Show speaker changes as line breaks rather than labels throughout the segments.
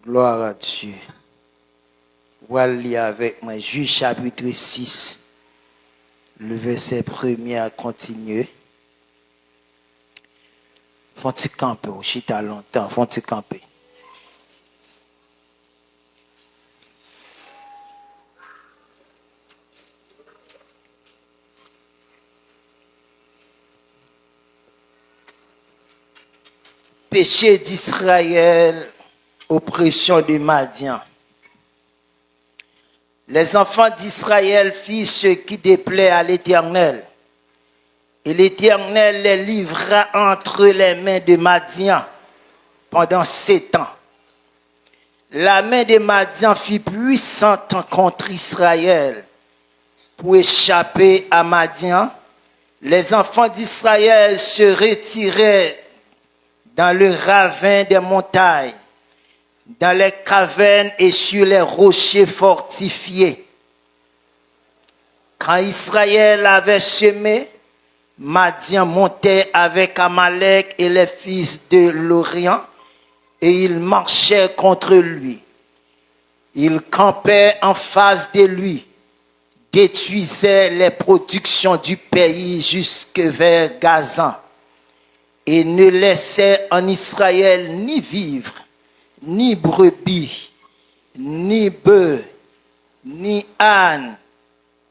Gloire à Dieu. On va lire avec moi Juge chapitre 6, le verset 1er à continuer. Faut-il camper, au chita longtemps, faut-il camper. Péché d'Israël, oppression de Madian. Les enfants d'Israël firent ce qui déplaît à l'Éternel. Et l'Éternel les livra entre les mains de Madian pendant 7 ans. La main de Madian fut puissante contre Israël. Pour échapper à Madian, les enfants d'Israël se retiraient dans le ravin des montagnes, dans les cavernes et sur les rochers fortifiés. Quand Israël avait semé, Madian montait avec Amalek et les fils de l'Orient, et ils marchaient contre lui. Ils campaient en face de lui, détruisaient les productions du pays jusque vers Gazan, et ne laissaient en Israël ni vivre, ni brebis, ni bœufs, ni ânes,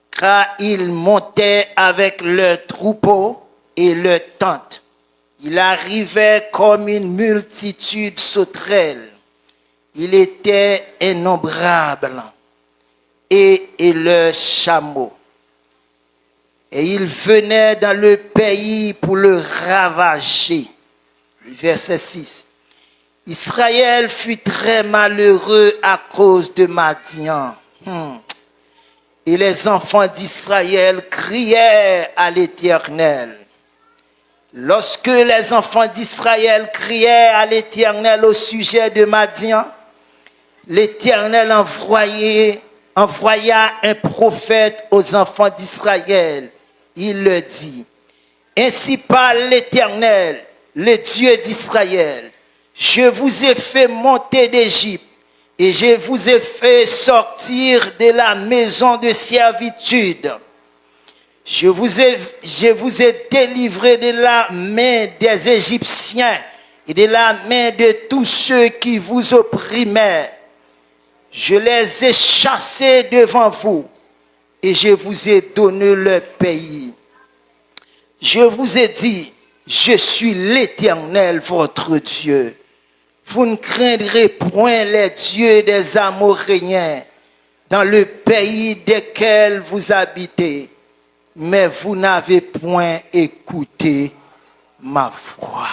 car ils montaient avec leurs troupeaux et leurs tentes. Il arrivait comme une multitude sauterelle. Il était innombrable, et leurs chameaux. Et ils venaient dans le pays pour le ravager. Verset 6. Israël fut très malheureux à cause de Madian. Et les enfants d'Israël crièrent à l'Éternel. Lorsque les enfants d'Israël crièrent à l'Éternel au sujet de Madian, l'Éternel envoya un prophète aux enfants d'Israël. Il leur dit, ainsi parle l'Éternel, le Dieu d'Israël. Je vous ai fait monter d'Égypte et je vous ai sortir de la maison de servitude. Je vous ai délivré de la main des Égyptiens et de la main de tous ceux qui vous opprimaient. Je les ai chassés devant vous et je vous ai donné leur pays. Je vous ai dit, je suis l'Éternel, votre Dieu. Vous ne craindrez point les dieux des Amoréens dans le pays desquels vous habitez, mais vous n'avez point écouté ma voix.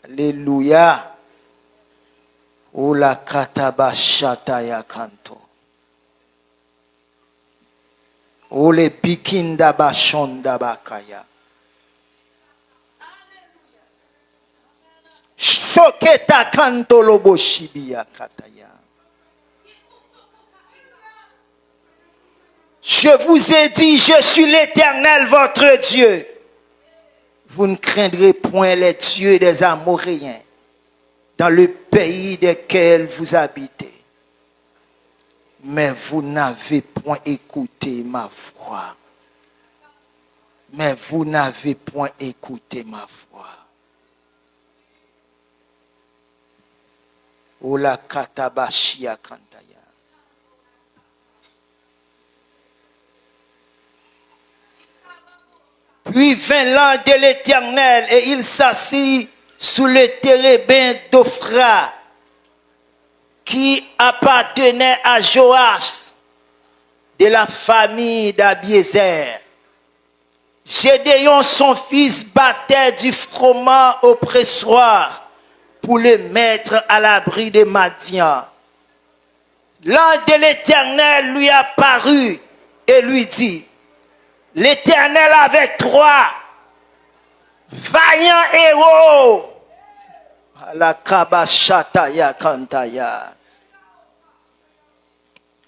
Alléluia. Ola katabashata ya kanto. Ole bikinda bashonda bakaya. Shoketa kanto lobo shibia kataya. Je vous ai dit, je suis l'Éternel, votre Dieu. Vous ne craindrez point les dieux des Amoréens dans le pays desquels vous habitez. Mais vous n'avez point écouté ma voix. Mais vous n'avez point écouté ma voix. Ola katabashia kantaya. Puis vint l'ange de l'Éternel et il s'assit sous le térébin d'Ophra qui appartenait à Joas de la famille d'Abiézer. Gédéon, son fils, battait du froment au pressoir pour le mettre à l'abri de Madian. L'ange de l'Éternel lui apparut et lui dit, l'Éternel avec toi, vaillant héros. La kabashataya kantaya.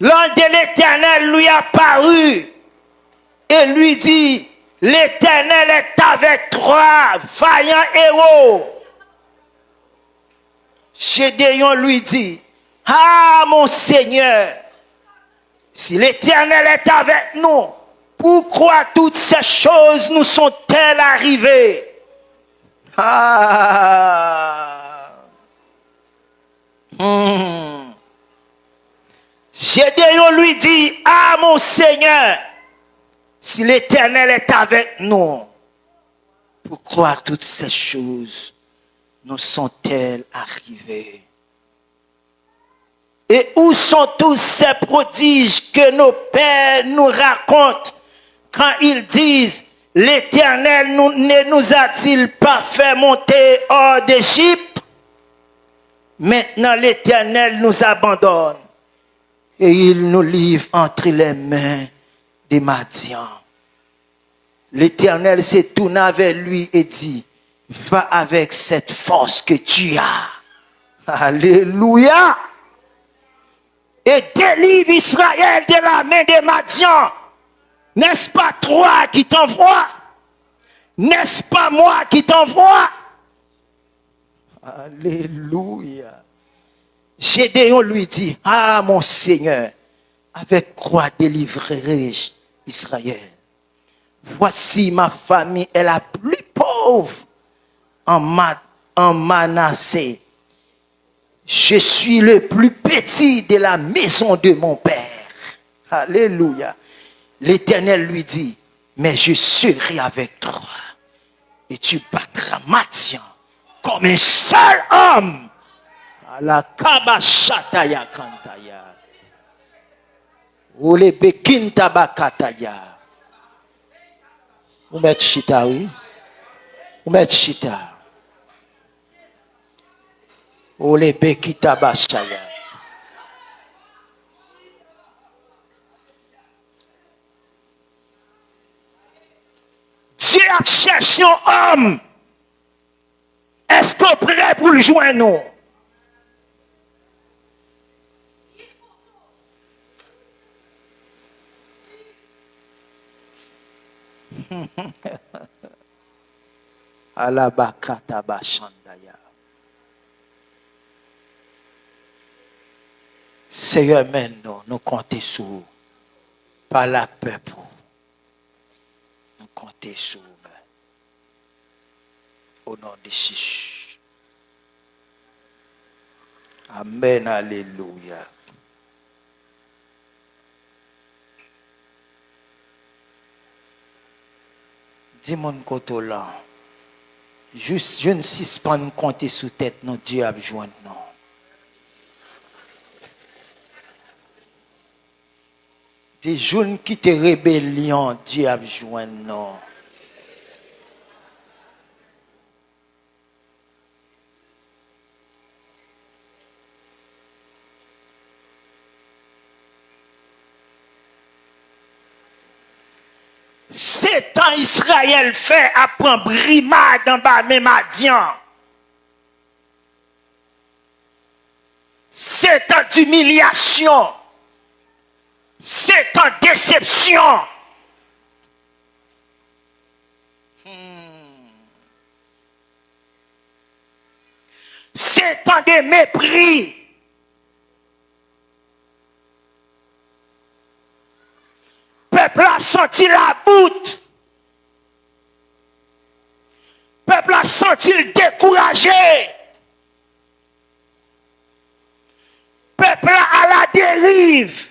L'ange de l'Éternel lui apparut et lui dit, l'Éternel est avec toi, vaillant héros. Gédéon lui dit, Ah, mon Seigneur, si l'Éternel est avec nous, pourquoi toutes ces choses nous sont-elles arrivées? Ah. Gédéon lui dit, ah mon Seigneur, si l'Éternel est avec nous, pourquoi toutes ces choses nous sont-elles arrivées? Et où sont tous ces prodiges que nos pères nous racontent quand ils disent, l'Éternel ne nous a-t-il pas fait monter hors d'Égypte? Maintenant l'Éternel nous abandonne et il nous livre entre les mains des Madians. L'Éternel s'est tourné vers lui et dit, va avec cette force que tu as. Alléluia. Et délivre Israël de la main des Madians. N'est-ce pas toi qui t'envoie? N'est-ce pas moi qui t'envoie? Alléluia. Gédéon lui dit, ah mon Seigneur, avec quoi délivrerai-je Israël? Voici ma famille est la plus pauvre en Manassé. Je suis le plus petit de la maison de mon père. Alléluia. L'Éternel lui dit, mais je serai avec toi et tu battras Madian comme un seul homme. À la kabashataya kantaya. Ou les bekinta bakataya. Ou met chita, oui. Ou met chita. Ou les bekita bashaya. Dieu a cherché un homme. Est-ce qu'on est prêt pour le joindre? Alabakata bashandaya. Seigneur, maintenant, nous comptons sur vous. Par la peuple. Nous comptons sur vous. Au nom de Jésus. Amen, alléluia. Dis-moi côté là. Juste, je ne sais pas nous compter sous tête, nos Dieu a besoin de nous. Des jeunes qui te rébellion, Dieu a besoin de nous. C'est temps Israël fait apprendre brimade en bas mes Madian. C'est temps d'humiliation. C'est temps déception. C'est temps de mépris. Peuple a senti la boute. Peuple a senti le découragé. Peuple à la dérive.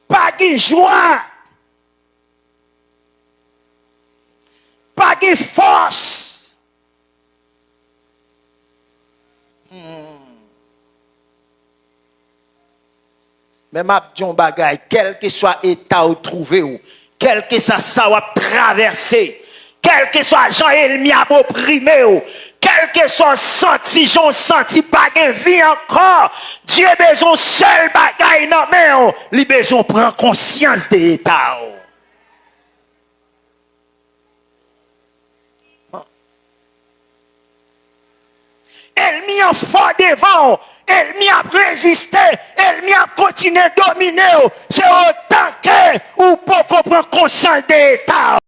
Pas de joie. Pas de force. Mais ma dion bagay, quel que soit état ou trouvé ou, quel que soit ça ou traversé, quel que soit Jean Elmi a opprimé ou, quel que soit senti, j'en senti pas de vie encore, Dieu besoin seul bagay non mais ou, li besoin prendre conscience de l'état ou. Elle mis en fort devant, elle m'y a résisté, elle m'y a continué à dominer. C'est autant que ou pour comprendre conscience de l'État.